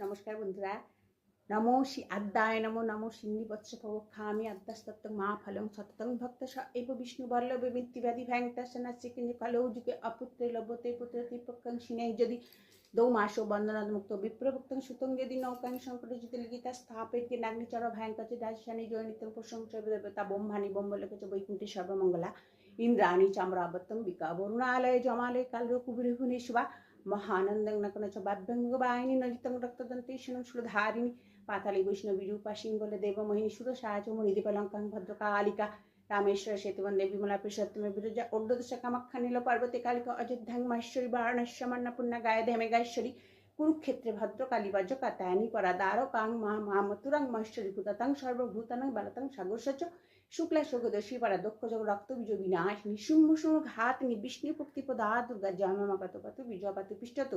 নমস্কার বন্ধুরা। নমো শ্রী আদ্যায় নমো নমো সিন্নিবৎস প্রবক্ষামি আদ্যাস্তত্ত্ব মা ফলং সততং ভক্ত স এব বিষ্ণু বল্লভে মৃত্যুব্যাধি ভ্যাঙ্কটাসনা শ্রীকিঞ্জ কলৌ যুগে অপুত্রে লভ্যতে পুত্রতি পক্ষং সিনেই যদি দৌমাসো বন্দনাদ মুক্ত বিপ্রভুক্তং সুতং যদি নৌকাং সংকটে যদি লিখিতা স্থাপেত কে নাগ্নিচর ভ্যাঙ্কচে দাসানি জয়নিতং প্রশংসা দেবতা বোম্ভানি বোম্বলকে চ বৈকুণ্ঠে সর্বমঙ্গলা ইন্দ্রাণী চাম্রাবতং বিকা বরুণালয় জমালয় কালর কুবিরভুনেশ্বা মহানন্দং নকনচ বাভ্যঙ্গবাহিনী নজিতং রক্তদন্তেশ্বরং সুরধারিণী পাতালি বৈষ্ণবী রূপা সিংহলে দেবমোহিনী সুর সাহায্য মণিদীপলঙ্কাং ভদ্রকালিকা রামেশ্বর সেতুবন্দে বিমলা প্রসত্তমে বিরজা অর্ধদশ কামাখ্যা নীল পার্বতী কালিকা অযোধ্যাং মাহেশ্বরী বারাণস্যমন্নপূর্ণা গায়ধে মেঘাশ্বরী কুরুক্ষেত্রে ভদ্রকালী বজ্রকাতায়নী পরা দ্বারকাং মা মথুরাং মহেশ্বরী ভূতাতং সর্বভূতানং বালতং সাগরসচ শুক্লা স্বর্গদর্শী পারা দক্ষ যোগ রক্তবীজ বিনাশিনী শুম্ভ ঘাতিনী বিষ্ণু ভক্তিপদা দুর্গা জয়মামাকাত কত বিজয়পাত পৃষ্ঠত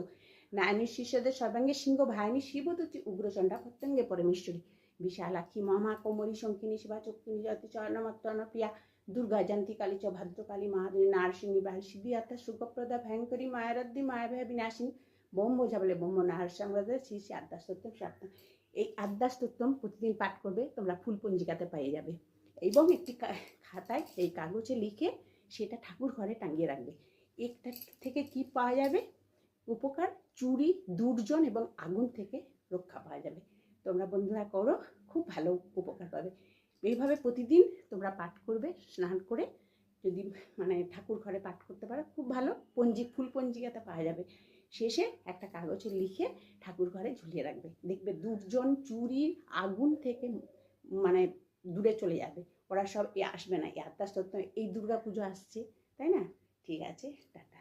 নায়নী শিষ্যদের সর্বাঙ্গে সিংহ ভায়নী শিবদূতি উগ্রচণ্ডা প্রত্যঙ্গে পরমেশ্বরী বিশালাক্ষী মহা কোমরী শঙ্খিনী শিবা চক্ষিণী জয়তী চরণমত্তন প্রিয়া দুর্গা জয়ন্তী কালী চ ভদ্রকালী মহাদেবী নারসিংহী বাল সিদ্ধি আত্মা সুখপ্রদা ভয়ঙ্করী মায়ারদ্দি মায়াভয় বিনাশিনী বোম বোঝা বলে বোম নারসাংবাদ শ্রী শ্রী আদ্যাস্তোত্তম সার্থম। এই আদ্যাস্তোত্তম প্রতিদিন পাঠ করবে, তোমরা ফুল পঞ্জিকাতে পেয়ে যাবে এবং একটি খাতায় এই কাগজে লিখে সেটা ঠাকুর ঘরে টাঙিয়ে রাখবে। একটা থেকে কি পাওয়া যাবে উপকার? চুরি, দুর্জন এবং আগুন থেকে রক্ষা পাওয়া যাবে। তোমরা বন্ধুরা করো, খুব ভালো উপকার পাবে। এইভাবে প্রতিদিন তোমরা পাঠ করবে, স্নান করে যদি ঠাকুর ঘরে পাঠ করতে পারো খুব ভালো। ফুল পঞ্জিকাতে পাওয়া যাবে। শেষে একটা কাগজে লিখে ঠাকুর ঘরে ঝুলিয়ে রাখবে, দেখবে দুর্জন, চুরি, আগুন থেকে দূরে চলে যাবে। ওরা সব আসবে না। এই আদ্যাস্তোত্তম, এই দুর্গা পুজো আসছে, তাই না? ঠিক আছে, টাটা।